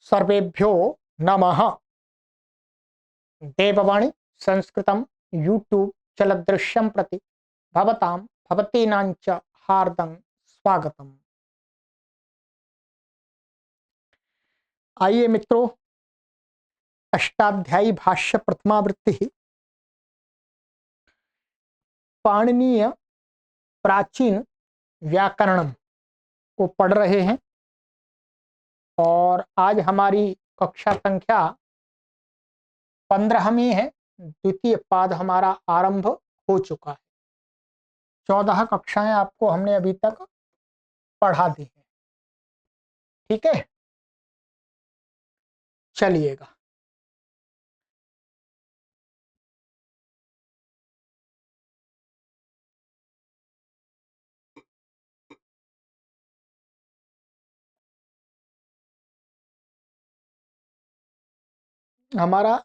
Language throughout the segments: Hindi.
सर्वेभ्यो नमः। देववाणी संस्कृतं यूट्यूब चलदृश्यं प्रति भवतां भवतीनांच हार्दं स्वागतम्। आइए मित्रों, अष्टाध्यायी भाष्य प्रथमावृत्ति पाणिनीय प्राचीन व्याकरणम को पढ़ रहे हैं और आज हमारी कक्षा संख्या 15वीं है। द्वितीय पाद हमारा आरंभ हो चुका है। 14 कक्षाएं आपको हमने अभी तक पढ़ा दी है। ठीक है, चलिएगा। हमारा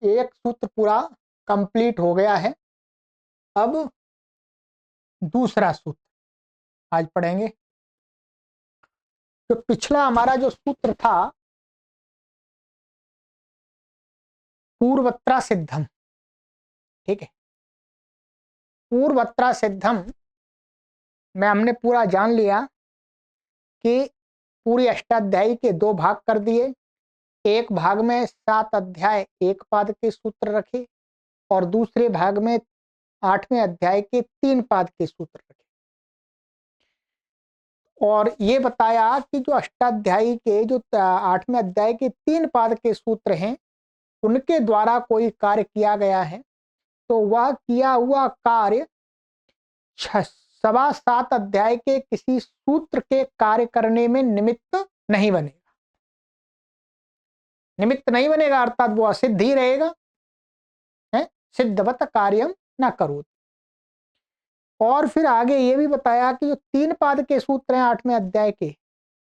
एक सूत्र पूरा कंप्लीट हो गया है। अब दूसरा सूत्र आज पढ़ेंगे। तो पिछला हमारा जो सूत्र था पूर्वत्रा सिद्धम, ठीक है, पूर्वत्रा सिद्धम में हमने पूरा जान लिया कि पूरी अष्टाध्यायी के 2 भाग कर दिए। एक भाग में 7 अध्याय 1 पाद के सूत्र रखे और दूसरे भाग में 8वें अध्याय के 3 पाद के सूत्र रखे। और ये बताया कि जो अष्टाध्यायी के जो 8वें अध्याय के 3 पाद के सूत्र हैं उनके द्वारा कोई कार्य किया गया है तो वह किया हुआ कार्य 7 अध्याय के किसी सूत्र के कार्य करने में निमित्त नहीं बनेगा। निमित्त नहीं बनेगा अर्थात वो असिद्ध ही रहेगा। है सिद्धवत कार्यम न करो। और फिर आगे ये भी बताया कि जो 3 पाद के सूत्र हैं 8वें अध्याय के,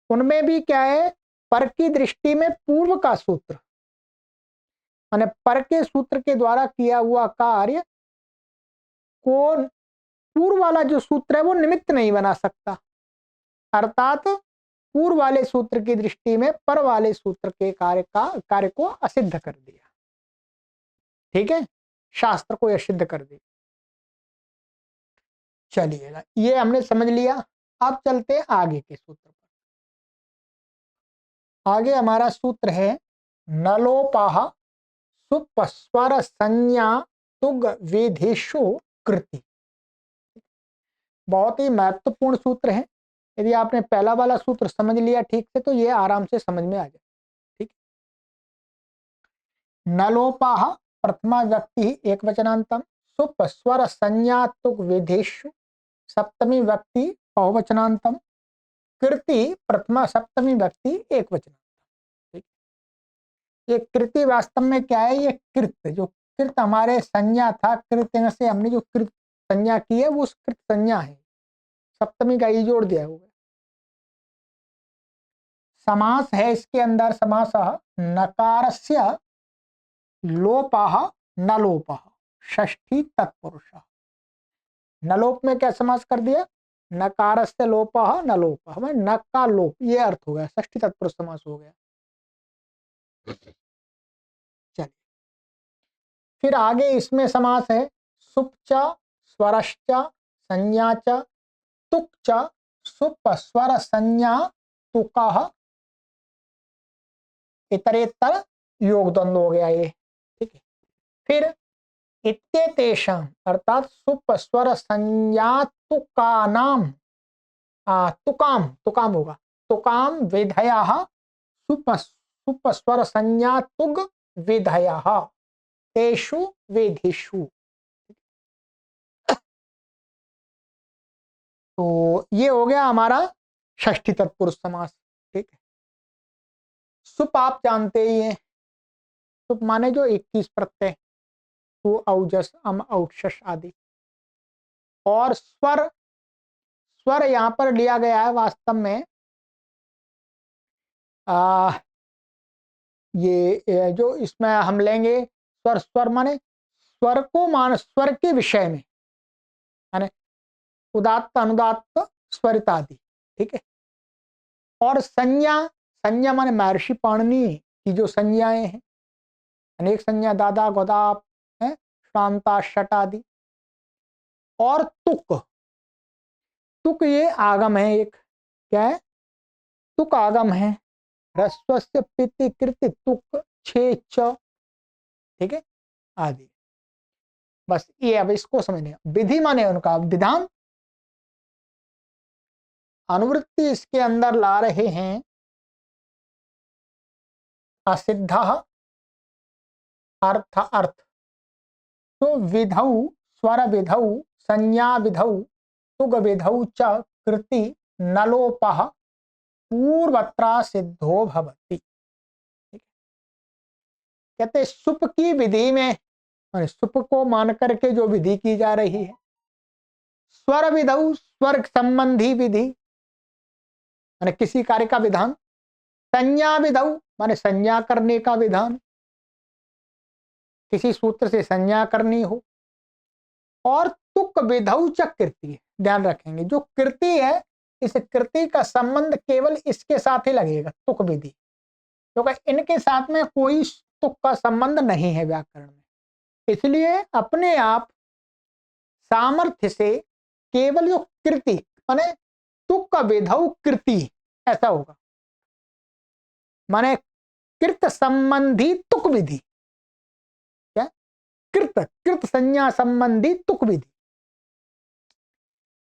उनमें भी क्या है, पर की दृष्टि में पूर्व का सूत्र माने पर के सूत्र के द्वारा किया हुआ कार्य को पूर्व वाला जो सूत्र है वो निमित्त नहीं बना सकता। अर्थात पूर्व वाले सूत्र की दृष्टि में पर वाले सूत्र के कार्य को असिद्ध कर दिया। ठीक है, शास्त्र को असिद्ध कर दिया। चलिएगा, ये हमने समझ लिया। अब चलते आगे के सूत्र पर। आगे हमारा सूत्र है नलोपाह सुपस्वर संज्ञा तुग वेदेषु कृति। बहुत ही महत्वपूर्ण सूत्र है। यदि आपने पहला वाला सूत्र समझ लिया ठीक से तो ये आराम से समझ में आ जाए। ठीक, नलोपाह प्रथमा व्यक्ति एक वचनांतम सुपस्वर संज्ञा तुग वेदेषु सप्तमी व्यक्ति बहुवचनांतम कृति प्रथमा सप्तमी व्यक्ति एक वचनांतम। ये कृति वास्तव में क्या है, ये कृत जो कृत हमारे संज्ञा था, कृत से हमने जो कृत संज्ञा की है वो उस कृत संज्ञा है। सप्तमी का ई जोड़ दिया होगा। समास है इसके अंदर, समास नकारस्य लोपः न लोपः षष्ठी तत्पुरुष। नलोप में क्या समास कर दिया, नकारस्य लोपः न लोपः, न का लोप, ये अर्थ हो गया, षष्ठी तत्पुरुष समास हो गया। चलिए फिर आगे इसमें समास है सुप्च स्वरश्च संज्ञा च तुक च सुप स्वर संज्ञा तुकः इतरेतर योग द्वंद्व हो गया ये। ठीक है, फिर इत्येतेषां अर्थात सुप स्वर संज्ञा तुकानाम तुकाम तुकाम होगा तुकाम विधयः सुप स्वर संज्ञा तुग विधयः तेषु वेदिषु। तो ये हो गया हमारा षष्ठी तत्पुरुष समास। ठीक है, सुप आप जानते ही हैं, सुप माने जो 21 प्रत्यय, तू औजस अम औक्षस आदि। और स्वर, स्वर यहां पर लिया गया है वास्तव में ये जो इसमें हम लेंगे स्वर, स्वर माने स्वर को मान स्वर के विषय में माने उदात्त अनुदात्त स्वरित आदि। ठीक है, और संज्ञा, संज्ञा माने महर्षि पाणिनि की जो संज्ञाएं हैं, अनेक संज्ञा, दादा, गोदाप है, श्रांता, शट आदि। और तुक, तुक ये आगम है एक, क्या है, तुक आगम है, ह्रस्वस्य पिति कृति तुक छे च, ठीक है, आदि। बस ये अब इसको समझने, विधि माने उनका विधान, अनुवृत्ति इसके अंदर ला रहे हैं असिद्ध अर्थ अर्थ। तो विधौ, स्वर विधौ, संज्ञा विधौ, तुग विधौ च कृति नलोपः पूर्वत्रा सिद्धो भवति। कहते सुप की विधि में, सुप को मान करके जो विधि की जा रही है, स्वर विधौ, स्वर संबंधी विधि माने किसी कार्य का विधान, संज्ञा विधौ माने संज्ञा करने का विधान, किसी सूत्र से संज्ञा करनी हो, और तुक विधौ च कृति, ध्यान रखेंगे जो कृति है, इस कृति का संबंध केवल इसके साथ ही लगेगा, तुक विधि, क्योंकि इनके साथ में कोई तुक का संबंध नहीं है व्याकरण में। इसलिए अपने आप सामर्थ्य से केवल जो कृति माने तुक विधौ कृति ऐसा होगा, माने कृत संबंधी तुक विधि, क्या कृत, कृत संज्ञा संबंधी तुक विधि।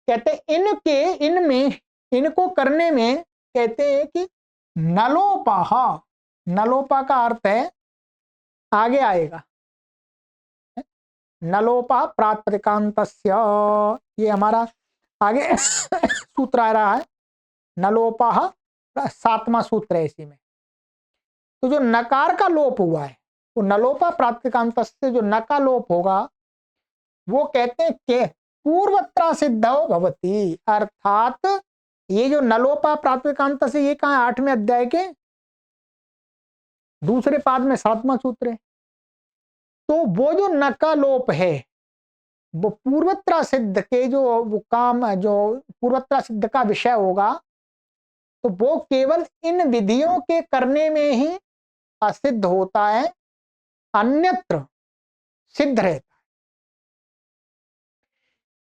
कहते इनके, इनमें, इनको करने में कहते हैं कि नलोपा, नलोपा का अर्थ है आगे आएगा, नलोपा प्रातिपदिकान्तस्य, ये हमारा आगे सूत्र आ रहा है, नलोपा 7वां सूत्र है इसी में। तो जो नकार का लोप हुआ है, वो नलोपा प्रातिपदिकान्तस्य जो न का लोप होगा, वो कहते हैं कि पूर्वत्रा सिद्धो भवति, अर्थात ये जो नलोपा प्रातिपदिकांत से, ये कहां, 8वें अध्याय के दूसरे पाद में 7वां सूत्र है। तो वो जो न का लोप है, वो पूर्वत्रा सिद्ध के जो वो काम, जो पूर्वत्रा सिद्ध का विषय होगा, तो वो केवल इन विधियों के करने में ही असिद्ध होता है, अन्यत्र सिद्ध रहता है।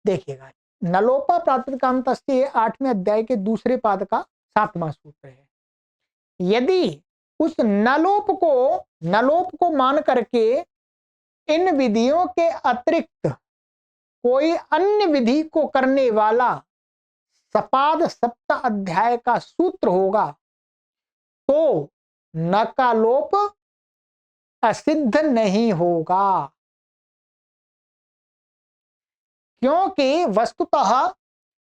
देखिएगा, नलोपा प्रातिपदिकांत से 8वें अध्याय के दूसरे पाद का 7वां सूत्र है। यदि उस नलोप को मान करके इन विधियों के अतिरिक्त कोई अन्य विधि को करने वाला सपाद सप्त अध्याय का सूत्र होगा, तो न का लोप असिद्ध नहीं होगा, क्योंकि वस्तुतः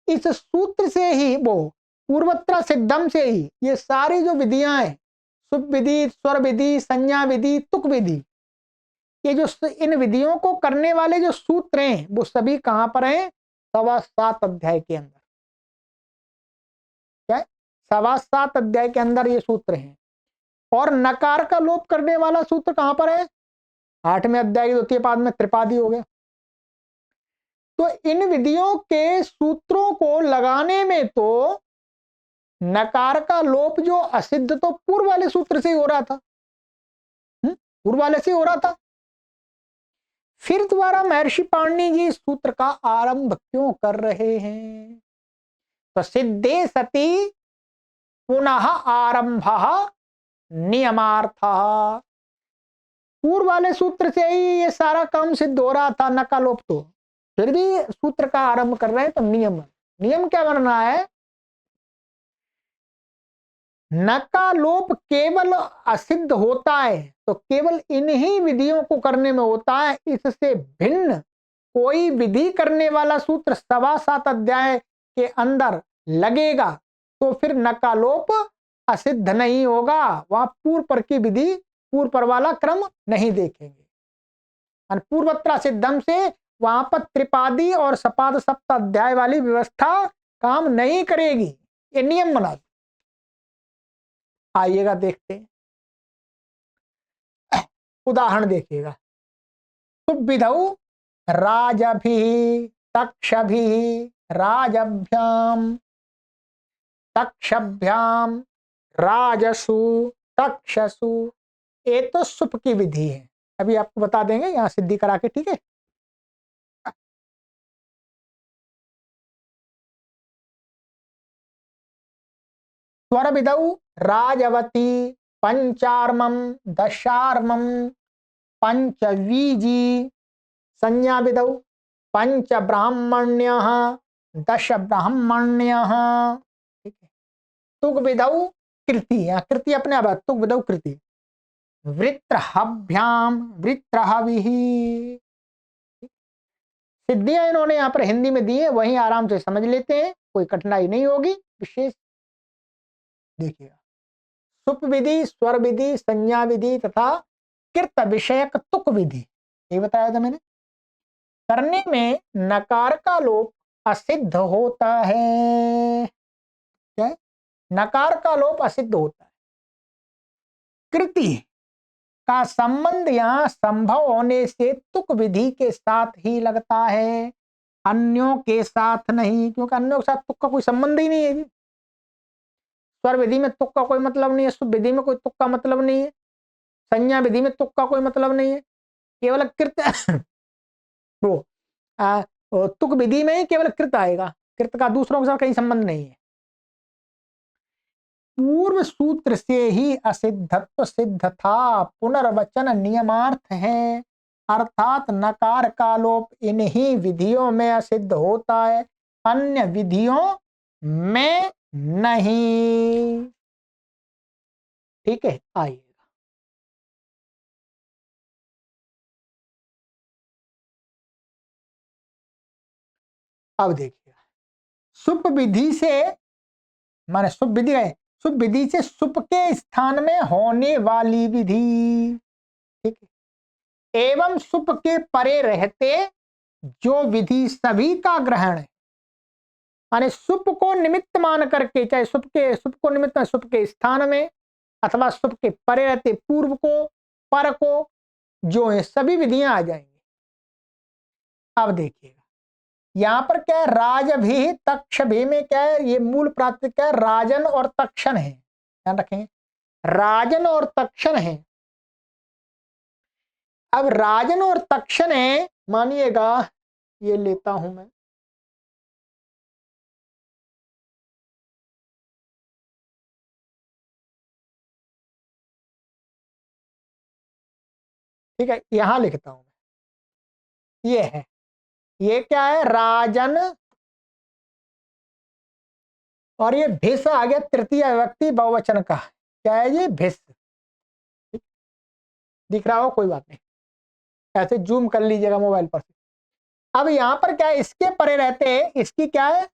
इस सूत्र से ही, वो पूर्वत्रा सिद्धम से ही ये सारी जो विधियां हैं, सुप विधि, स्वर विधि, संज्ञा विधि, तुक विधि, ये जो इन विधियों को करने वाले जो सूत्र हैं, वो सभी कहां पर हैं, 7.25 अध्याय के अंदर। क्या 7.25 अध्याय के अंदर ये सूत्र हैं। और नकार का लोप करने वाला सूत्र कहां पर है, 8वें अध्याय के द्वितीय पाद में, त्रिपादी हो गया। तो इन विधियों के सूत्रों को लगाने में तो नकार का लोप जो असिद्ध तो पूर्व वाले सूत्र से ही हो रहा था, पूर्व वाले से हो रहा था, फिर द्वारा महर्षि पाणिनि जी सूत्र का आरंभ क्यों कर रहे हैं? तो सिद्धे सती पुनः आरंभ नियमार्थ, पूर्व वाले सूत्र से ही ये सारा काम सिद्ध हो रहा था, नकालोप, तो फिर भी सूत्र का आरंभ कर रहे हैं, तो नियम क्या बनना है, न का लोप केवल असिद्ध होता है तो केवल इन्हीं विधियों को करने में होता है, इससे भिन्न कोई विधि करने वाला सूत्र 7.25 अध्याय के अंदर लगेगा तो फिर न का लोप असिद्ध नहीं होगा, वहां पूर्व पर की विधि, पूर्व पर वाला क्रम नहीं देखेंगे। पूर्वत्रा सिद्धम से वहां पर त्रिपादी और सपाद सप्त अध्याय वाली व्यवस्था काम नहीं करेगी, ये नियम बना दो। आइएगा देखते हैं, उदाहरण देखिएगा। तो विधौ राजभि तक्षभि राजभ्याम तक्षभ्याम राजसु, तक्षसु, ये तो सुप की विधि है। अभी आपको बता देंगे यहाँ सिद्धि करा के, ठीक है। स्वर विधौ राजवती, पंचार्मम, दशार्मम, पंचवीजी, संज्ञा विधौ पंच ब्राह्मण्य, दश ब्राह्मण्य, ठीक है। तुग विधौ कृति, यहाँ कृति अपने आप है, तुग विधौ कृति। वृत्रहभ्याम, वृत्रहविः, सिद्धियां इन्होंने यहाँ पर हिंदी में दी है, वहीं आराम से समझ लेते हैं, कोई कठिनाई नहीं होगी विशेष। देखिएगा, सुप विधि, स्वर विधि, संज्ञा विधि तथा कृत विषयक तुक विधि, ये बताया था मैंने। करने में नकार का लोप असिद्ध होता है। क्या है? नकार का लोप असिद्ध होता है। कृति का संबंध यहाँ संभव होने से तुक विधि के साथ ही लगता है, अन्यों के साथ नहीं, क्योंकि अन्यों के साथ तुक का कोई संबंध ही नहीं है। स्वर विधि में तुक का कोई मतलब नहीं है, सुप विधि में कोई तुक का मतलब नहीं है, संज्ञा विधि में तुक का कोई मतलब नहीं है। केवल कृत वो तुक विधि में ही केवल कृत आएगा, कृत का दूसरों के साथ कहीं संबंध नहीं है। पूर्व सूत्र से ही असिद्धत्व सिद्ध था, पुनर्वचन नियमार्थ है, अर्थात नकार का लोप इन्हीं विधियों में असिद्ध होता है, अन्य विधियों में नहीं। ठीक है, आइएगा अब देखिए, सुप विधि से माने सुप विधि है, सुप विधि से सुप के स्थान में होने वाली विधि, ठीक है। एवं सुप के परे रहते जो विधि सभी का ग्रहण है, माने सुप को निमित्त मान करके, चाहे सुप को निमित्त सुप के स्थान में अथवा सुप के परे रहते पूर्व को, पर को, जो है सभी विधियां आ जाएंगी। अब देखिएगा यहां पर क्या है, राज भी तक्ष भी में क्या है, ये मूल प्रातिपदिक क्या है, राजन और तक्षण है, ध्यान रखेंगे, राजन और तक्षण है। अब राजन और तक्षण है, मानिएगा ये लेता हूं मैं, ठीक है, यहां लिखता हूं मैं, ये है, ये क्या है, राजन, और ये भिस आ गया तृतीय व्यक्ति बहुवचन का, क्या है ये, भिस, दिख रहा हो, कोई बात नहीं, ऐसे जूम कर लीजिएगा मोबाइल पर से। अब यहां पर क्या है, इसके परे रहते हैं, इसकी क्या है,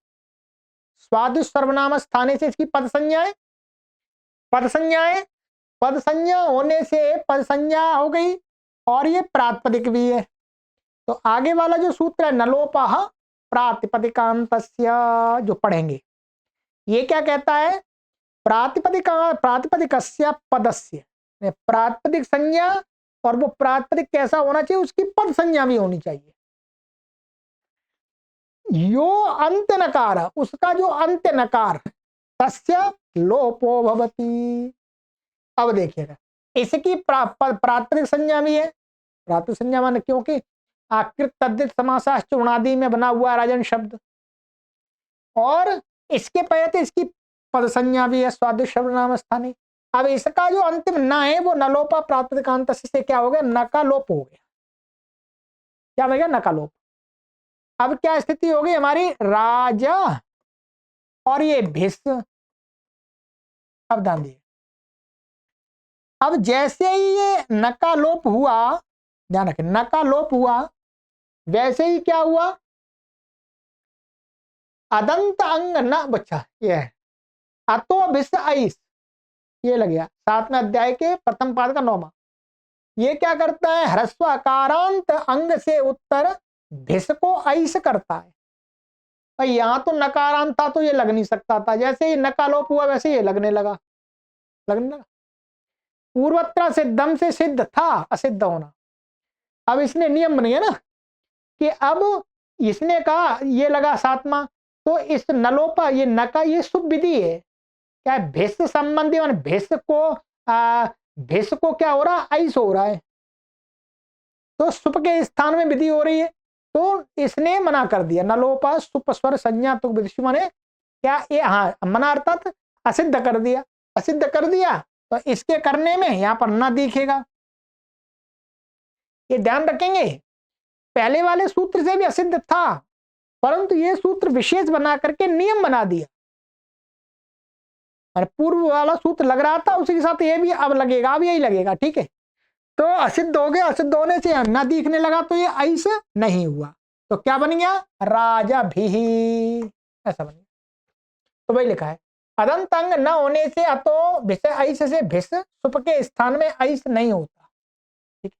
स्वादिष्ट सर्वनाम स्थाने से इसकी पद संज्ञा है, पद संज्ञा है, पद संज्ञा होने से पद संज्ञा हो गई, और ये प्रातिपदिक भी है। तो आगे वाला जो सूत्र है नलोपः प्रातिपदिकांतस्य, जो पढ़ेंगे, ये क्या कहता है, प्रातिपदिकस्य पदस्य, प्रातिपदिक संज्ञा, और वो प्रातिपदिक कैसा होना चाहिए, उसकी पद संज्ञा भी होनी चाहिए। यो अंत नकार, उसका जो अंत नकार, तस्य लोपो भवति। अब देखिएगा, इसकी प्रातिपदिक संज्ञा भी है, प्रातिपदिक संज्ञा माने क्योंकि आकृत तद्धित समासाश्च उणादि में बना हुआ राजन शब्द, और इसके पहले तो इसकी पद संज्ञा भी है, स्वादिष्ट सर्वनाम स्थाने। अब इसका जो अंतिम न है वो नलोपा प्रातिपदिकांत से क्या हो गया, न का लोप हो गया, क्या हो गया, न का लोप। अब क्या स्थिति होगी हमारी, राजा और ये भिस। अब ध्यान दिए, अब जैसे ही ये न का लोप हुआ, ध्यान रखें, न का लोप हुआ, वैसे ही क्या हुआ, अदंत अंग न बच्चा, ये है अतो भिस आइस, ये लग गया 7वें अध्याय के प्रथम पाद का 9वां। ये क्या करता है, ह्रस्व अकारांत अंग से उत्तर भिस को ऐस करता है। भाई यहां तो नकारांत था तो ये लग नहीं सकता था, जैसे ही नकालोप हुआ वैसे ये लगने लगा, लगने लगा। पूर्वत्र सिद्धम से सिद्ध था असिद्ध होना। अब इसने नियम बनी है ना कि अब इसने कहा ये लगा 7वां, तो इस नलोपा, ये नका, ये शुभ विधि है, क्या है, भिष संबंधी, मान भिष को क्या हो रहा है, ऐस हो रहा है, तो सुप के स्थान में विधि हो रही है, तो इसने मना कर दिया। नलोपा सुप स्वर संज्ञा तुक विधि, माने क्या ये, हाँ मना अर्थात असिद्ध कर दिया, असिद्ध कर दिया, तो इसके करने में यहां पर न दिखेगा। ये ध्यान रखेंगे, पहले वाले सूत्र से भी असिद्ध था, परंतु ये सूत्र विशेष बना करके नियम बना दिया। पूर्व वाला सूत्र लग रहा था, उसी के साथ ये भी अब लगेगा, अब यही लगेगा, ठीक है। तो असिद्ध हो गया, असिद्ध होने से न दिखने लगा, तो ये ऐसा नहीं हुआ, तो क्या बन गया, राजा भी, ऐसा बन गया। तो वही लिखा है, अदंत अंग न होने से अतो भिष ऐस से भिष सुप के स्थान में ऐस नहीं होता, ठीक।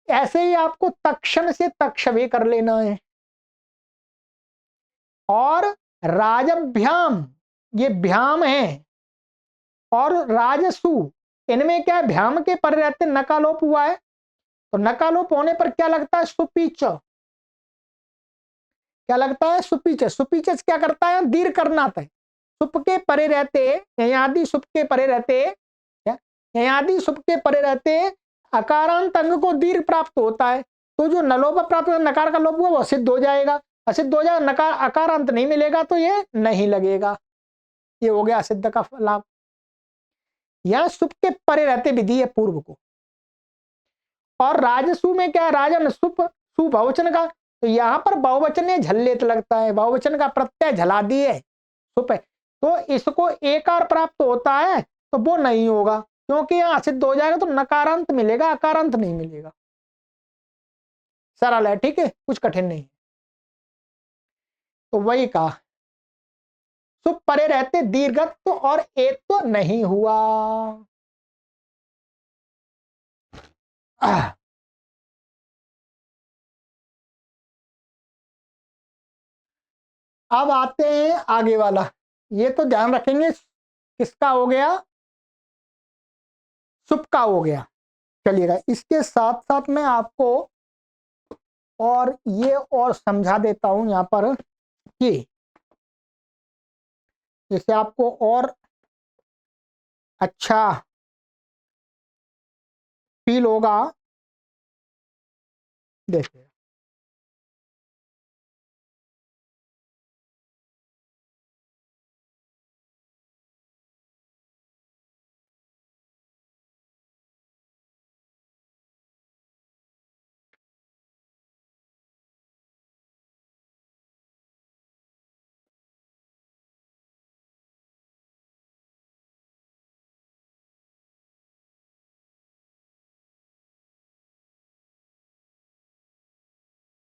ऐसे ही आपको तक्षण से तक्ष भी कर लेना है। और राजभ्याम, ये भ्याम है, और राजसु, इनमें क्या है, भ्याम के पर रहते नकालोप हुआ है, तो नकालोप होने पर क्या लगता है, सुपीच, क्या लगता है, सुपीच। सुपीच क्या करता है, दीर्घ करना था, सुप के परे रहते, ययादि सुप के परे रहते, ययादि सुप के परे रहते अकारांत अंग को दीर्घ प्राप्त होता है, तो जो नलोप प्राप्त नकार का लोप हुआ वो असिद्ध हो जाएगा, असिद्ध हो जाएगा, नकार अकारांत नहीं मिलेगा, तो ये नहीं लगेगा। ये हो गया असिद्ध का लाभ। यह सुप के परे रहते विधि है पूर्व को। और राजसु में क्या है, राजन सुप, सु बहुवचन का, तो यहां पर बहुवचन ने झल्लेत लगता है, बहुवचन का प्रत्यय झला दिए सुप है, तो इसको एकार प्राप्त होता है, तो वो नहीं होगा, क्योंकि यहां असिद्ध हो जाएगा, तो नकारांत मिलेगा, अकारांत नहीं मिलेगा। सरल है, ठीक है, कुछ कठिन नहीं। तो वही कहा, सुप परे रहते दीर्घत्व और एक तो नहीं हुआ। अब आते हैं आगे वाला, ये तो ध्यान रखेंगे, किसका हो गया, सुप का हो गया। चलिएगा, इसके साथ साथ मैं आपको और ये और समझा देता हूं यहां पर कि जैसे आपको और अच्छा फील होगा। देखिए,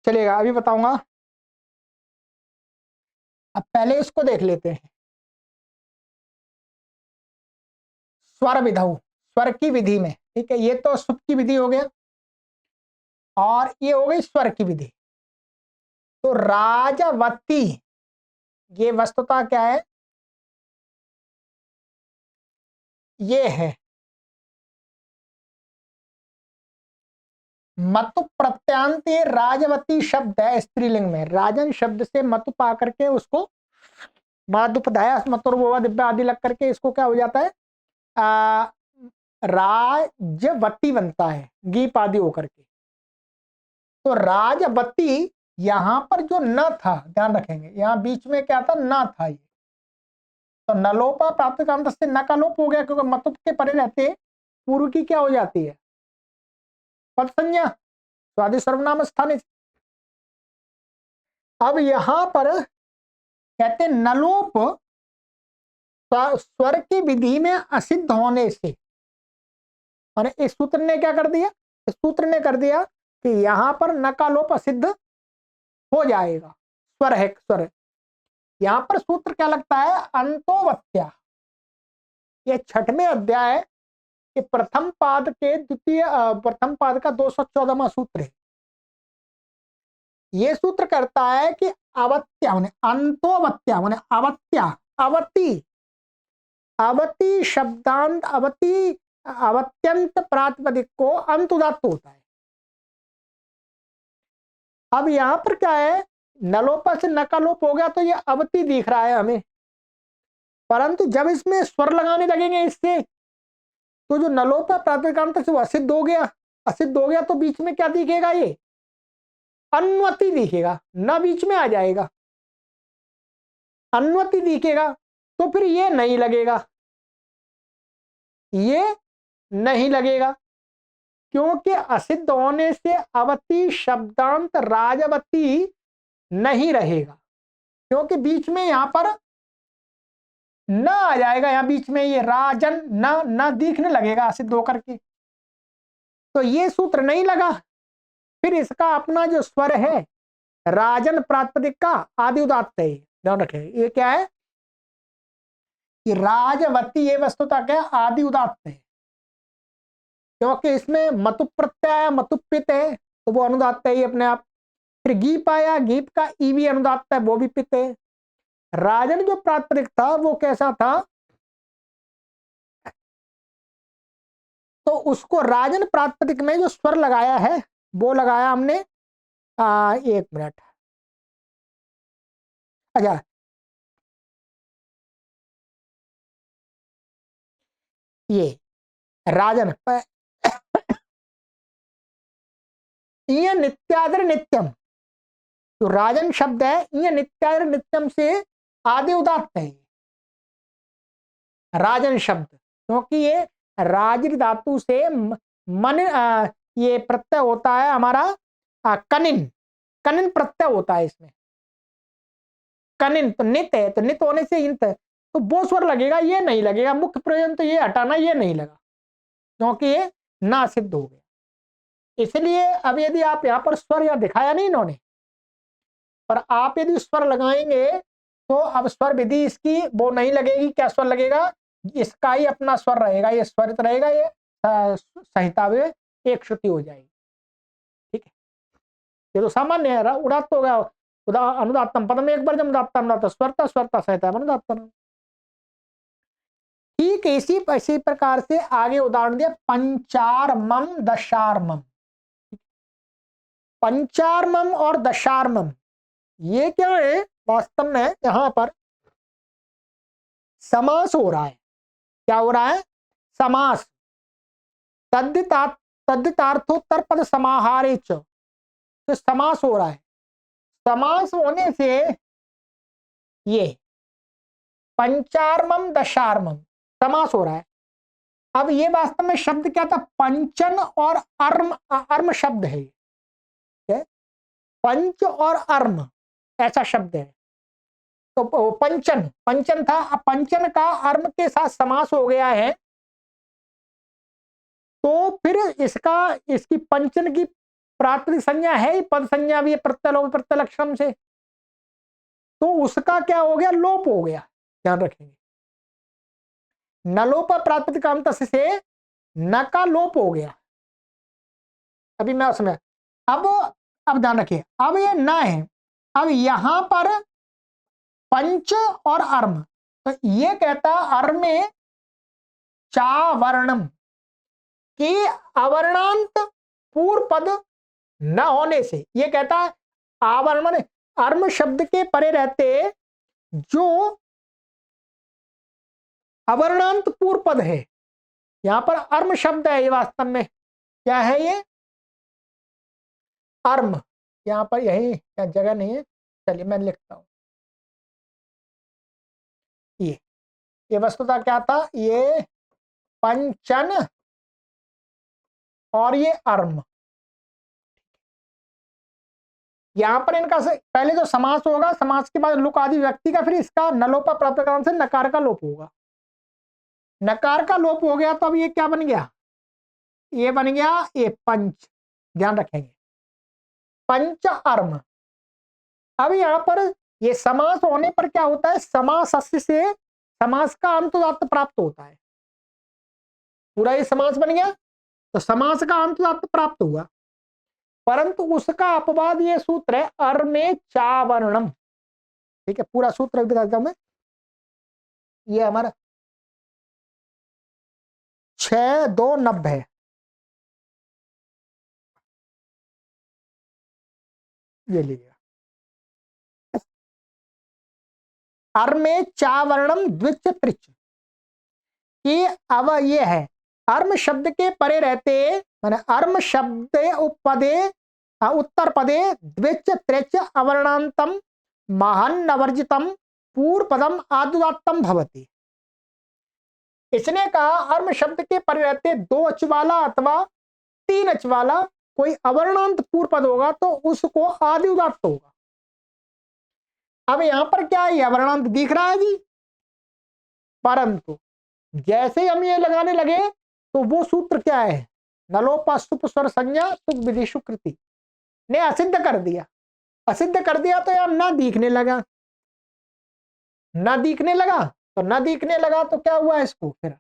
चलिएगा अभी बताऊंगा। अब पहले इसको देख लेते हैं, स्वर विधौ, स्वर की विधि में, ठीक है, ये तो सुप की विधि हो गया, और ये हो गई स्वर की विधि। तो राजवती, ये वस्तुता क्या है, ये है मतु प्रत्यांत, राजवती शब्द है स्त्रीलिंग में, राजन शब्द से मतु पा करके उसको मादुपधाया मतुर्वोवा दिव्या आदि लग करके इसको क्या हो जाता है, राजवती बनता है, गीप आदि होकर के। तो राजवती, यहां पर जो न था, ध्यान रखेंगे, यहां बीच में क्या था, न था ये, तो नलोपा प्राप्त कांत से न का लोप हो गया, क्योंकि मतुप के परे रहते पूर्व की क्या हो जाती है, पद संज्ञा, स्वादि सर्वनाम स्थानित। अब यहां पर कहते नलोप स्वर की विधि में असिद्ध होने से, और इस सूत्र ने क्या कर दिया, इस सूत्र ने कर दिया कि यहां पर न का लोप असिद्ध हो जाएगा, स्वर है, स्वर है। यहां पर सूत्र क्या लगता है, अंतोवत्या, ये छठवें अध्याय के प्रथम पाद के द्वितीय प्रथम पाद का 214वां सूत्र है। ये सूत्र करता है कि अवत्या होने, अंतोवत्या होने, अवत्या, अवती, अवती शब्दांत, अवती अवत्यंत प्रातिपदिक को अंत उदात्त होता है। अब यहां पर क्या है, नलोपा से नकालोप हो गया, तो ये अवती दिख रहा है हमें, परंतु जब इसमें स्वर लगाने लगेंगे इससे, तो जो नलोपा प्रातिपदिकांत से वो असिद्ध हो गया। असिद्ध हो गया तो बीच में क्या दिखेगा, ये अन्वति दिखेगा, ना बीच में आ जाएगा, अन्वति दिखेगा। तो फिर ये नहीं लगेगा, ये नहीं लगेगा, क्योंकि असिद्ध होने से अवति शब्दांत राजवती नहीं रहेगा, क्योंकि बीच में यहां पर न आ जाएगा, यहां बीच में ये राजन न दिखने लगेगा असिद्ध होकर के, तो ये सूत्र नहीं लगा। फिर इसका अपना जो स्वर है राजन प्रातिपदिक का आदि उदात्त है, ध्यान रखें ये क्या है, कि राजवती ये वस्तुता क्या आदि उदात्त है, क्योंकि इसमें मतु प्रत्यय मतुपित है तो वो अनुदात्त है ही अपने आप। फिर गीप आया, गीप का ई भी अनुदात्त है, वो भी पित है। राजन जो प्रातिपदिक था वो कैसा था, तो उसको राजन प्रातिपदिक में जो स्वर लगाया है वो लगाया हमने, एक मिनट, अच्छा ये राजन ये नित्यादर नित्यम, जो राजन शब्द है ये नित्यादर नित्यम से आदि उदात्त है राजन शब्द, क्योंकि ये राजरी धातु से मन ये प्रत्यय होता है हमारा कनिन, कनिन प्रत्यय होता है इसमें, कनिन तो नित है, तो नित होने से इंत है, तो वो स्वर लगेगा, ये नहीं लगेगा। मुख्य प्रयोजन तो ये हटाना, ये नहीं लगा क्योंकि ये ना सिद्ध हो गया। इसलिए अब यदि आप यहाँ पर स्वर या दिखाया नहीं इन्होंने, पर आप यदि स्वर लगाएंगे तो अब स्वर विधि इसकी वो नहीं लगेगी। क्या स्वर लगेगा, इसका ही अपना स्वर रहेगा, ये स्वरित रहेगा, ये संहिता में एक श्रुति हो जाएगी। ठीक है, ये तो सामान्य है, उदात्त हो गया, अनुदात्तम पदम एक बार जब उदात्त स्वरता स्वरता संहिता अनुदात्तम। ठीक इसी प्रकार से आगे उदाहरण दिया पंचारमम दशारमम। पंचारमम और दशारमम ये क्या है, वास्तव में यहां पर समास हो रहा है। क्या हो रहा है, समास, तद्धितार्थोत्तर पद समाहारे च, तो समास हो रहा है। समास होने से ये पंचारमम दशारमम समास हो रहा है। अब ये वास्तव में शब्द क्या था, पंचन और अर्म, अर्म शब्द है, पंच और अर्म ऐसा शब्द है। तो पंचन, पंचन था, अब पंचन का अर्म के साथ समास हो गया है, तो फिर इसका, इसकी पंचन की प्राकृतिक संज्ञा है, पद संज्ञा भी है प्रत्यलोप प्रत्यलक्षण से, तो उसका क्या हो गया, लोप हो गया। ध्यान रखेंगे, नलोप प्रातिपदिकांत से न का लोप हो गया। अभी मैं उसमें अब ध्यान रखिए, अब ये न है, अब यहां पर पंच और अर्म, तो ये कहता अर्मे चावर्णम कि अवर्णांत पूर्व पद न होने से, ये कहता है आवरण अर्म शब्द के परे रहते जो अवर्णांत पूर्व पद है, यहां पर अर्म शब्द है, ये वास्तव में क्या है, ये अर्म, यहां पर यही क्या जगह नहीं है, चलिए मैं लिखता हूं, ये वस्तुता क्या था, ये पंचन और ये अर्म, यहां पर इनका पहले जो समास होगा, समास के बाद लुक आदि व्यक्ति का, फिर इसका नलोपा प्राप्त से नकार का लोप होगा। नकार का लोप हो गया तो अब ये क्या बन गया, ये बन गया ये पंच, ध्यान रखेंगे पंच अर्म। अब यहां पर ये समास होने पर क्या होता है, समास से समास का अंतुदात्त प्राप्त होता है, पूरा ये समास बन गया तो समास का अंतुदात्त प्राप्त हुआ, परंतु उसका अपवाद ये सूत्र है अर्मे चावर्णम। ठीक है, पूरा सूत्र बता देता हूं मैं, ये हमारा 6290 है, ये लीजिए। अर्मे चावर्णम द्विच त्रिच, कि अब ये है अर्म शब्द के परे रहते, माने अर्म शब्द उपपदे उत्तर पदे द्विच त्रिच अवर्णांतम महान नवर्जितम पूर्व पदम आदुदात्तम भवति। इसने कहा अर्म शब्द के परे रहते दो अच वाला अथवा तीन अच वाला कोई अवर्णांत पूर्व पद होगा तो उसको आदि उदात्त होगा। अब यहां पर क्या है, अवर्णांत दिख रहा है जी, परंतु जैसे हम ये लगाने लगे तो वो सूत्र क्या है, नलोपा सुप स्वर संज्ञा तुक विधिषु कृति ने असिद्ध कर दिया। असिद्ध कर दिया तो यार ना दिखने लगा, ना दिखने लगा तो ना दिखने लगा तो क्या हुआ, इसको फिर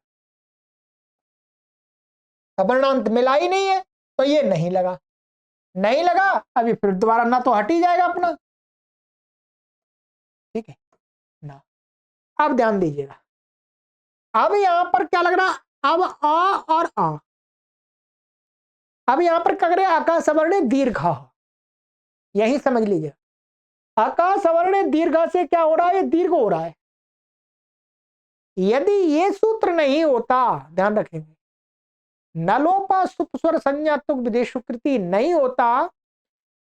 अवर्णांत मिला ही नहीं है तो ये नहीं लगा, नहीं लगा अभी फिर दोबारा ना तो हट ही जाएगा अपना, ठीक है ना। अब ध्यान दीजिएगा, अब यहां पर क्या लग रहा, अब आ और आ, अब यहां पर क्या करे, आकाश सवर्ण दीर्घ, यही समझ लीजिए आकाश सवर्ण दीर्घ से क्या हो रहा है, दीर्घ हो रहा है। यदि ये सूत्र नहीं होता, ध्यान रखेंगे, नलोपा सुप स्वर संज्ञा तुक विदेशु कृति नहीं होता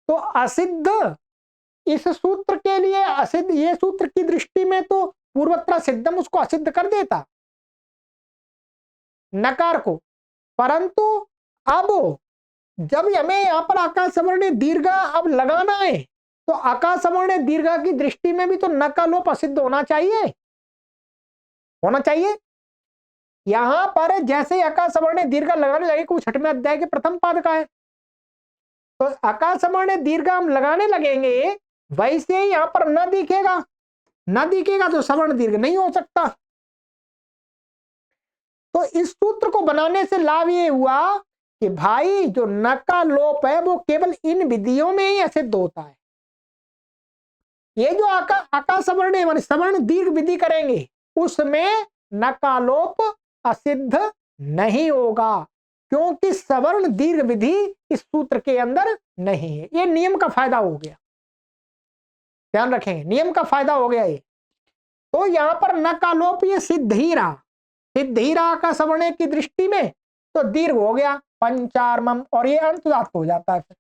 तो असिद्ध इस सूत्र के लिए, असिद्ध ये सूत्र की दृष्टि में तो पूर्वत्र सिद्धम उसको असिद्ध कर देता नकार को, परंतु अब जब हमें यहां पर आकाश सवर्ण दीर्घ अब लगाना है तो आकाश सवर्ण दीर्घ की दृष्टि में भी तो न का लोप असिद्ध होना चाहिए, होना चाहिए। यहां पर जैसे आकाश सवर्ण दीर्घ लगाने लगे कुछ छठवें अध्याय के प्रथम पाद का है, तो आकाश सवर्ण दीर्घ हम लगाने लगेंगे वैसे ही यहां पर न दिखेगा, न दिखेगा तो सवर्ण दीर्घ नहीं हो सकता। तो इस सूत्र को बनाने से लाभ ये हुआ कि भाई जो न का लोप है वो केवल इन विधियों में ही असिद्ध होता है। ये जो आकाश सवर्ण माने सवर्ण दीर्घ विधि करेंगे उसमें न का लोप असिद्ध नहीं होगा, क्योंकि सवर्ण दीर्घ विधि इस सूत्र के अंदर नहीं है। ये नियम का फायदा हो गया, ध्यान रखेंगे, नियम का फायदा हो गया ये। तो यहां पर न का लोप ये सिद्ध ही रहा, सिद्ध ही रहा का सवर्ण की दृष्टि में, तो दीर्घ हो गया पंचार्मम, और ये अंतुदात्त हो जाता है, फिर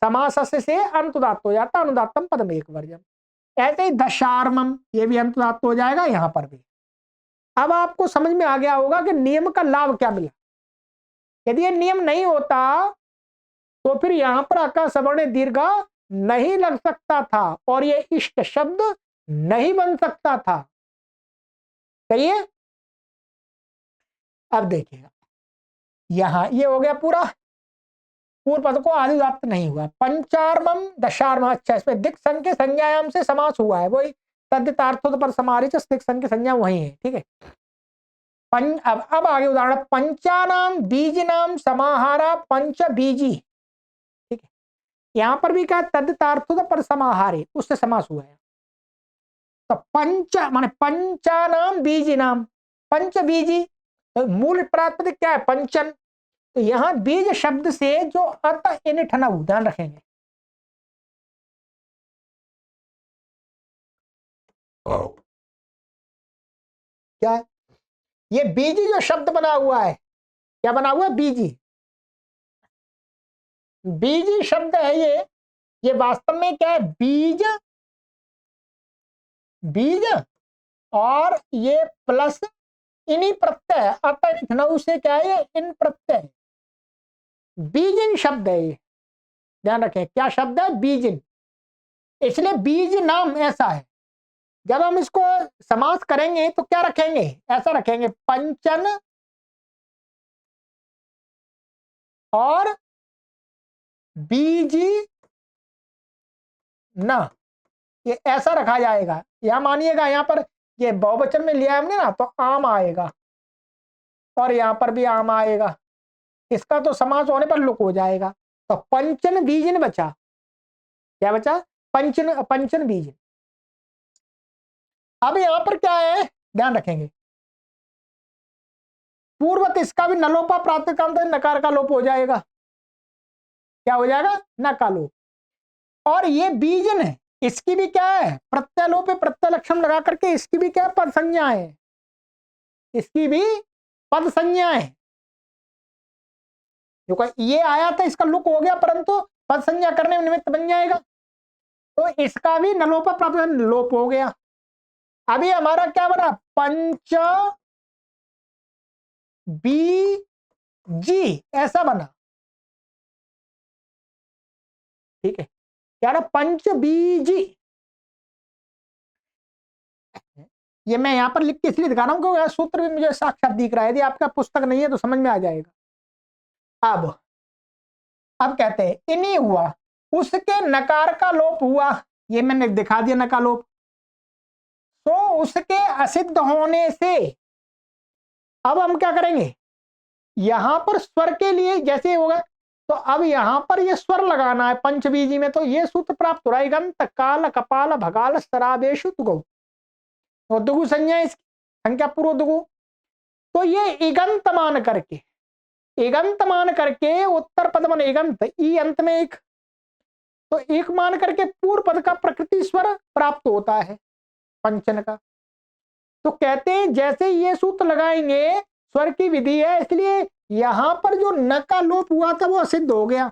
समास से अंतुदात्त हो जाता, अनुदात्तम पदम एक वर्जम। ऐसे ही दशार्मम ये भी अंतुदात्त हो जाएगा यहां पर भी। अब आपको समझ में आ गया होगा कि नियम का लाभ क्या मिला। यदि ये नियम नहीं होता तो फिर यहां पर आकाश सवर्ण दीर्घ नहीं लग सकता था और ये इष्ट शब्द नहीं बन सकता था, सही है। अब देखिएगा यहां ये हो गया पूरा, पूर्व पद को आदिदात्त नहीं हुआ। पंचार्मम दशार्म, अच्छा इसमें दिक् संख्य संज्ञायाम से समास हुआ है, वही तद्यतार्थों पर समारिच दिक् संख्य संज्ञा वही है, ठीक है। अब आगे उदाहरण, पंचानाम बीज नाम समाहारा पंच बीजी, ठीक है। यहां पर भी क्या तद्यतार्थों पर समाहारे उससे समास हुआ है। तो पंच माने पंचानाम बीज नाम, पंच बीजी, तो मूल प्रातिपदिक क्या है पंचन, तो यहां बीज शब्द से जो अत इन ठना, ध्यान रखेंगे क्या है, ये बीजी जो शब्द बना हुआ है, क्या बना हुआ है बीजी, बीजी शब्द है ये वास्तव में क्या है बीज, बीज और ये प्लस इन्हीं प्रत्यय अत से क्या है ये इन प्रत्यय, बीजिन शब्द है ये, ध्यान रखें क्या शब्द है बीजिन, इसलिए बीज नाम ऐसा है। जब हम इसको समास करेंगे तो क्या रखेंगे, ऐसा रखेंगे पंचन और बीजी ना, ये ऐसा रखा जाएगा। यहां मानिएगा यहां पर ये बहुवचन में लिया हमने ना, तो आम आएगा और यहां पर भी आम आएगा, इसका तो समास होने पर लुक हो जाएगा। तो पंचन बीजन बचा, क्या बचा पंचन, पंचन बीजन। अब यहां पर क्या है ध्यान रखेंगे, पूर्वत इसका भी नलोपा प्रातिकांत नकार का लोप हो जाएगा, क्या हो जाएगा न का लोप, और ये बीजन है इसकी भी क्या है, प्रत्यय लोप पे प्रत्यय लक्षण लगा करके इसकी भी क्या है, पद संज्ञा है, इसकी भी पद संज्ञा है। क्योंकि ये आया था इसका लुक हो गया, परंतु पद संज्ञा करने में निमित्त बन जाएगा, तो इसका भी नलोप प्राप्त लोप हो गया। अभी हमारा क्या बना, पंच बीजी ऐसा बना, ठीक है, क्या ना, पंच बीजी। ये मैं यहां पर लिख के इसलिए दिखा रहा हूं क्योंकि सूत्र भी मुझे साक्षात दिख रहा है, यदि आपका पुस्तक नहीं है तो समझ में आ जाएगा। अब कहते हैं इन्हीं हुआ, उसके नकार का लोप हुआ, ये मैंने दिखा दिया नकार लोप। तो उसके असिद्ध होने से अब हम क्या करेंगे, यहां पर स्वर के लिए जैसे होगा, तो अब यहां पर ये स्वर लगाना है पंचबीजी में, तो ये सूत्र प्राप्त हो रहा है, गंत काल कपाल भगाल शराबेशु दुगु, और दुगु संज्ञा इसकी संख्या पूर्व दुगु। तो ये इगंत मान करके, इगंत मान करके उत्तर पद मन इगंत ई अंत में एक, तो एक मान करके पूर्व पद का प्रकृति स्वर प्राप्त होता है पंचन का। तो कहते हैं जैसे ये सूत्र लगाएंगे, स्वर की विधि है, इसलिए यहां पर जो न का लोप हुआ था वो असिद्ध हो गया,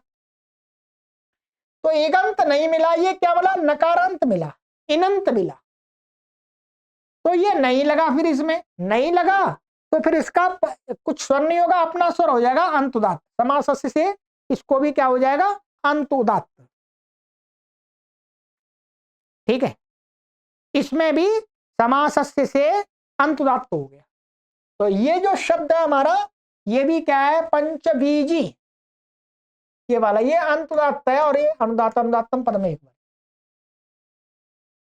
तो एगंत नहीं मिला, ये क्या मिला, नकारांत मिला, इनंत मिला, तो ये नहीं लगा, फिर इसमें नहीं लगा तो फिर इसका कुछ स्वर नहीं होगा, अपना स्वर हो जाएगा अंत उदात्त, समास से इसको भी क्या हो जाएगा, अंत उदात्त, ठीक है, इसमें भी समास से अंत उदात्त हो गया। तो ये जो शब्द है हमारा, ये भी क्या है, पंचबीजी, ये वाला ये अंत उदात्त है, और ये अनुदात अनुदात्तम पद में एक बार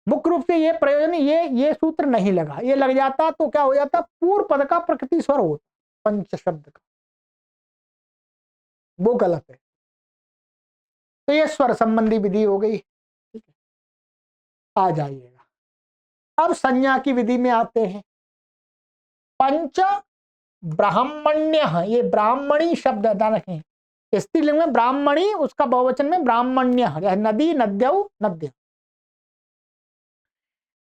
मुख्य रूप से ये प्रयोजन, ये सूत्र नहीं लगा, ये लग जाता तो क्या हो जाता, पूर्व पद का प्रकृति स्वर होता पंच शब्द का, वो गलत है। तो ये स्वर संबंधी विधि हो गई, ठीक है, आ जाइएगा। अब संज्ञा की विधि में आते हैं। पंच ब्राह्मण्य, ये ब्राह्मणी शब्द ध्यान रखें, स्त्रीलिंग में ब्राह्मणी, उसका बहुवचन में ब्राह्मण्य, नदी नद्यौ नद्य।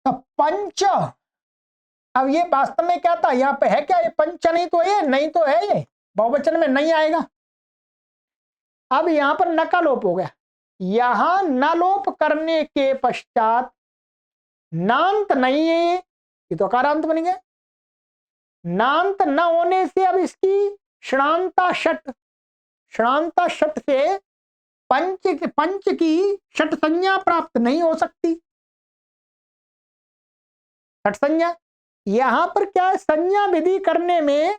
तो पंच, अब ये वास्तव में क्या था, यहाँ पे है क्या, ये पंच नहीं तो ये नहीं तो है, ये बहुवचन में नहीं आएगा। अब यहां पर न का लोप हो गया, यहां न लोप करने के पश्चात नांत नहीं है, ये तो अकारांत बन गया, नांत न होने से अब इसकी षणांता षट, षणांता षट से पंच की षट संज्ञा प्राप्त नहीं हो सकती, षट संज्ञा। यहां पर क्या है, संज्ञा विधि करने में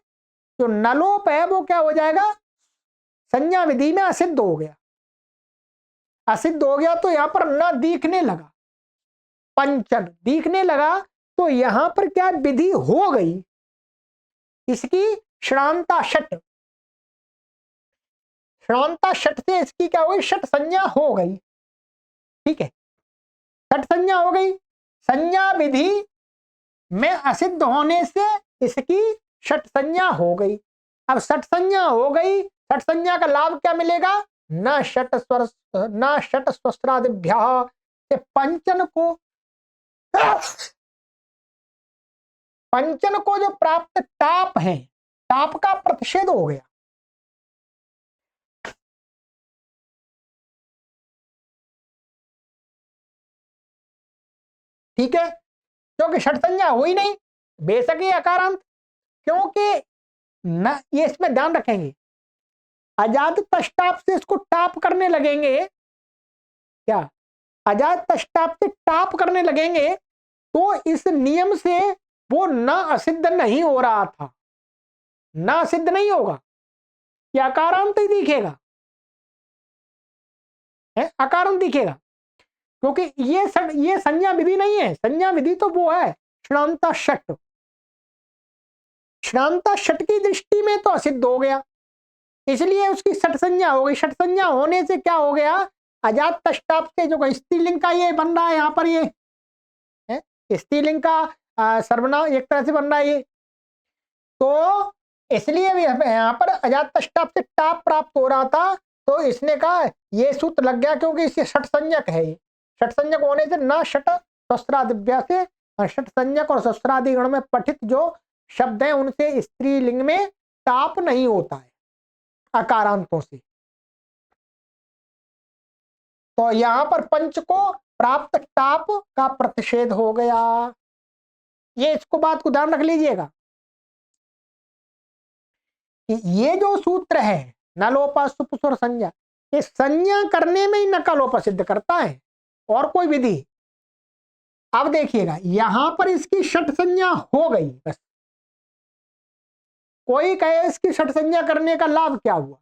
जो नलोप है वो क्या हो जाएगा, संज्ञा विधि में असिद्ध हो गया, असिद्ध हो गया, तो यहां पर न दिखने लगा, पंचन दिखने लगा, तो यहां पर क्या विधि हो गई, इसकी षणांता षट, षणांता षट से इसकी क्या हो गई, षट संज्ञा हो गई, ठीक है, षट संज्ञा हो गई, संज्ञा विधि में असिद्ध होने से इसकी षट संज्ञा हो गई। अब षट संज्ञा हो गई, षट संज्ञा का लाभ क्या मिलेगा, न षट स्वर, न षट स्वस्त्रादिभ्यः, पंचन को, पंचन को जो प्राप्त टाप है, टाप का प्रतिषेध हो गया, ठीक है, क्योंकि षट संज्ञा हुई नहीं, बेशक ये अकारांत, क्योंकि न, ये इसमें ध्यान रखेंगे, अजात तष्टाप से इसको टाप करने लगेंगे, क्या अजात तष्टाप से टाप करने लगेंगे, तो इस नियम से वो न असिद्ध नहीं हो रहा था, न सिद्ध नहीं होगा, ये अकारांत ही दिखेगा, अकारांत दिखेगा, क्योंकि ये संज्ञा विधि नहीं है, संज्ञा विधि तो वो है षणांता षट, षणांता षट की दृष्टि में तो असिद्ध हो गया, इसलिए उसकी षट संज्ञा हो गई, षट संज्ञा होने से क्या हो गया, अजात तष्टाप से जो स्त्रीलिंग का ये बन रहा है, यहाँ पर ये स्त्रीलिंग का सर्वनाम एक तरह से बन रहा है ये, तो इसलिए यहाँ पर अजात तष्टाप से टाप प्राप्त हो रहा था, तो इसने कहा ये सूत्र लग गया, क्योंकि इससे षट संज्ञक है, ये षट संज्ञक होने से न षट स्वस्त्रादिभ्या से षट संज्ञक और स्वस्त्रादि गण में पठित जो शब्द हैं उनसे स्त्रीलिंग में टाप नहीं होता है अकारांतों से। तो यहां पर पंच को प्राप्त टाप का प्रतिषेध हो गया। ये इसको बात को ध्यान रख लीजिएगा कि ये जो सूत्र है नलोपा सुपसुर संज्ञा, ये संज्ञा करने में ही नकालोपा सिद्ध करता है और कोई विधि। अब देखिएगा यहां पर इसकी षट संज्ञा हो गई, बस कोई कहे इसकी षट संज्ञा करने का लाभ क्या हुआ,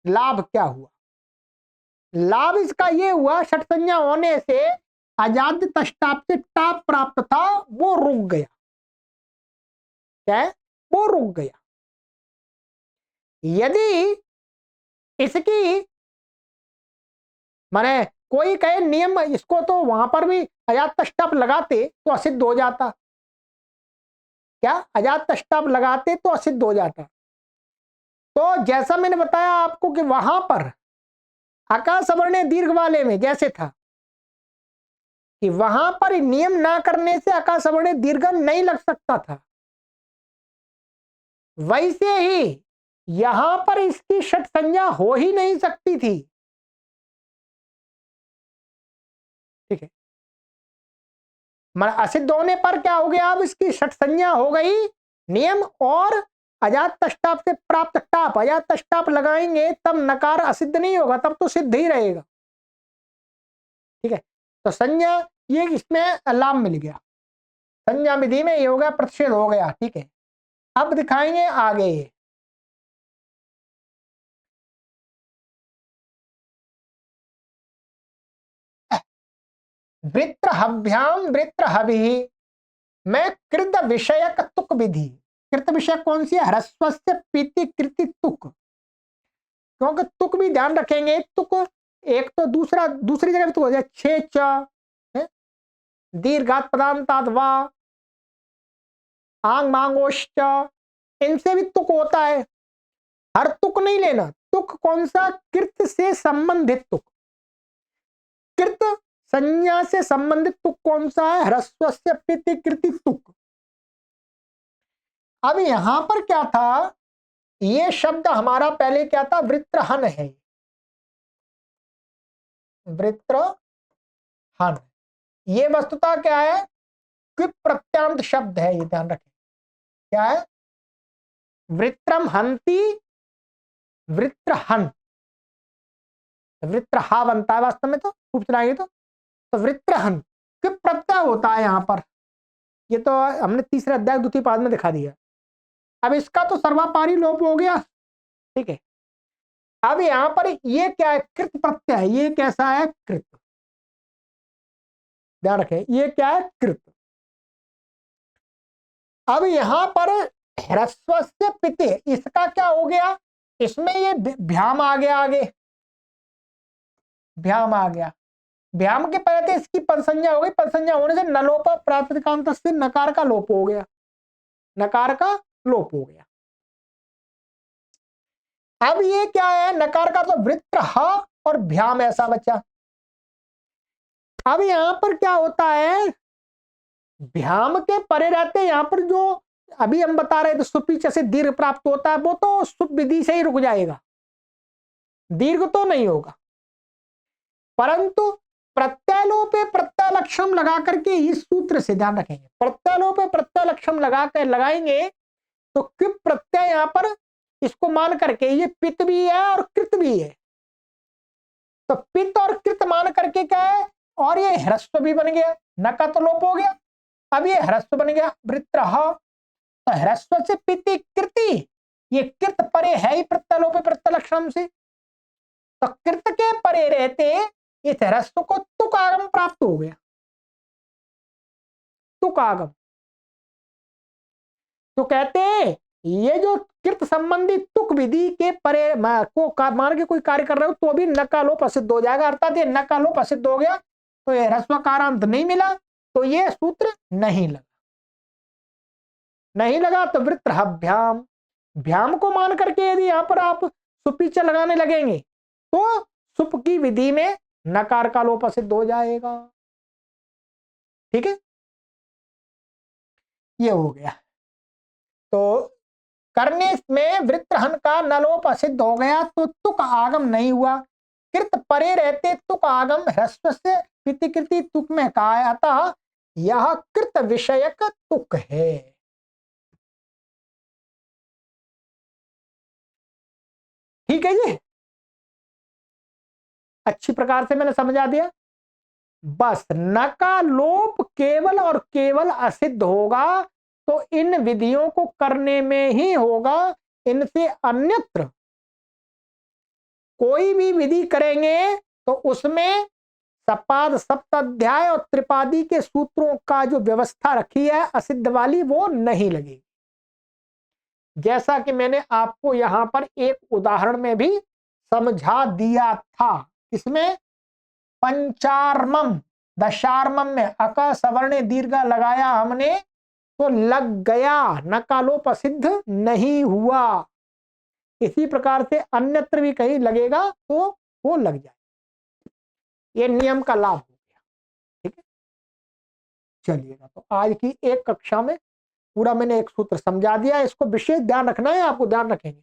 लाभ क्या हुआ, लाभ इसका ये हुआ षट संज्ञा होने से अजाद्य तष्टाप से टाप प्राप्त था वो रुक गया। क्या है? वो रुक गया। यदि इसकी माने कोई कहे नियम इसको तो वहां पर भी अजात तष्टाप लगाते तो असिद्ध हो जाता। क्या? अजात तष्टाप लगाते तो असिद्ध हो जाता। तो जैसा मैंने बताया आपको कि वहां पर आकाशवर्णीय दीर्घ वाले में जैसे था कि वहां पर नियम ना करने से आकाशवर्णीय दीर्घ नहीं लग सकता था, वैसे ही यहां पर इसकी षट संज्ञा हो ही नहीं सकती थी। ठीक है, असिद्ध होने पर क्या हो गया, अब इसकी षट संज्ञा हो गई नियम और अजात तष्टाप से प्राप्त टाप, अजात तष्टाप लगाएंगे तब नकार असिद्ध नहीं होगा, तब तो सिद्ध ही रहेगा। ठीक है, तो संज्ञा ये इसमें लाभ मिल गया, संज्ञा विधि में ये हो गया प्रतिषेध हो गया। ठीक है, अब दिखाएंगे आगे। वृत्रहभ्याम वृत्रहभि में कृत विषयक तुक विधि। कृत विषय कौन सी है? ह्रस्व से पीति कृति तुक, क्योंकि तुक भी ध्यान रखेंगे, तुक एक तो दूसरी जगह भी तुक हो जाए, छे च दीर्घात पदांतात वा आंग मांगोश्च, इनसे भी तुक होता है। हर तुक नहीं लेना, तुक कौन सा? कृत से संबंधित तुक, कृत संज्ञा से संबंधित तुक कौन सा है? ह्रस्व से पीति कृति तुक। अब यहां पर क्या था, ये शब्द हमारा पहले क्या था? वृत्रहन है, वृत्रहन। ये वस्तुतः क्या है? क्विप प्रत्यांत शब्द है, ये ध्यान रखें। क्या है? वृत्रम हंति वृत्रहन, वृत्रहा बनता है वास्तव में, तो खूब चलाएंगे तो वृत्रहन क्विप प्रत्यय होता है यहां पर। ये तो हमने तीसरे अध्याय द्वितीय पाद में दिखा दिया। अब इसका तो सर्वापारी लोप हो गया। ठीक है, अब यहां पर ये क्या है? कृत प्रत्यय है। ये कैसा है? कृत। ध्यान रखें, ये क्या है? कृत। अब यहां पर ह्रस्व से पिते, इसका क्या हो गया? इसमें ये भ्याम आ गया, आगे भ्याम आ गया। भ्याम के पहले इसकी पदसंज्ञा हो गई, पदसंज्ञा होने से नलोप प्रातिपदिकांत से नकार का लोप हो गया, नकार का लोप हो गया। अब ये क्या है? नकार का तो वृत्रह और भ्याम ऐसा बचा। अब यहां पर क्या होता है? भ्याम के परे रहते यहां पर जो अभी हम बता रहे थे सुपीच से दीर्घ प्राप्त होता है, वो तो सुप विधि से ही रुक जाएगा, दीर्घ तो नहीं होगा। परंतु प्रत्ययलोपे प्रत्ययलक्षम लगा करके इस सूत्र से ध्यान रखेंगे, प्रत्ययलोपे प्रत्ययलक्षम लगाएंगे तो क्विप प्रत्यय यहां पर इसको मान करके, ये पित भी है और कृत भी है, तो पित और कृत मान करके क्या है? और ये ह्रस्व भी बन गया, नका तो लोप हो गया, अब ये ह्रस्व बन गया वृत्रह। तो ह्रस्व से पिति कृति, ये कृत परे है ही प्रत्ययलोपे प्रत्ययलक्षम से, तो कृत के परे रहते इस ह्रस्व को तुक आगम प्राप्त हो गया, तुक आगम। तो कहते हैं ये जो कृत संबंधी तुक विधि के परे को मान के कोई कार्य कर रहे हो तो भी नकालोप असिद्ध हो जाएगा, अर्थात ये नकालोप असिद्ध हो गया तो ये ह्रस्वकारांत नहीं मिला, तो ये सूत्र नहीं लगा, नहीं लगा। तो वृत्रहभ्याम, भ्याम को मान करके यदि यहां पर आप सुपीच लगाने लगेंगे तो सुप की विधि में नकार का लोप असिद्ध हो जाएगा। ठीक है, ये हो गया। तो करने में वृत्रहन का नलोप असिद्ध हो गया तो तुक आगम नहीं हुआ। कृत परे रहते तुक आगम ह्रस्व से कृति तुक में कहा है, अतः यह कृत विषयक तुक है। ठीक है जी, अच्छी प्रकार से मैंने समझा दिया। बस न का लोप केवल और केवल असिद्ध होगा तो इन विधियों को करने में ही होगा, इनसे अन्यत्र कोई भी विधि करेंगे तो उसमें सपाद सप्ताध्याय और त्रिपादी के सूत्रों का जो व्यवस्था रखी है असिद्ध वाली, वो नहीं लगेगी। जैसा कि मैंने आपको यहां पर एक उदाहरण में भी समझा दिया था, इसमें पंचार्मम दशार्मम में अक सवर्ण दीर्घ लगाया हमने तो लग गया, नकालोप सिद्ध नहीं हुआ। इसी प्रकार से अन्यत्र भी कहीं लगेगा तो वो लग जाए, ये नियम का लाभ हो गया। ठीक है, चलिएगा, तो आज की एक कक्षा में पूरा मैंने एक सूत्र समझा दिया, इसको विशेष ध्यान रखना है, आपको ध्यान रखेंगे।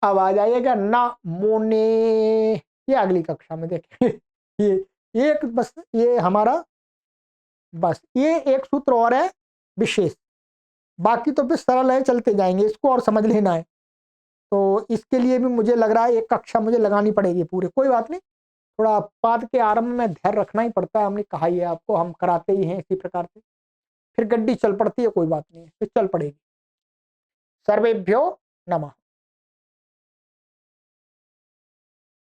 अब आ जाइएगा ना मोने, ये अगली कक्षा में देखेंगे। ये एक बस ये हमारा बस ये एक सूत्र और है विशेष, बाकी तो फिर सरल है, चलते जाएंगे, इसको और समझ लेना है। तो इसके लिए भी मुझे लग रहा है एक कक्षा मुझे लगानी पड़ेगी पूरे, कोई बात नहीं, थोड़ा पाद के आरंभ में धैर्य रखना ही पड़ता है, हमने कहा ही है आपको, हम कराते ही हैं इसी प्रकार से, फिर गड्डी चल पड़ती है, कोई बात नहीं, फिर चल पड़ेगी। सर्वेभ्यो नमः।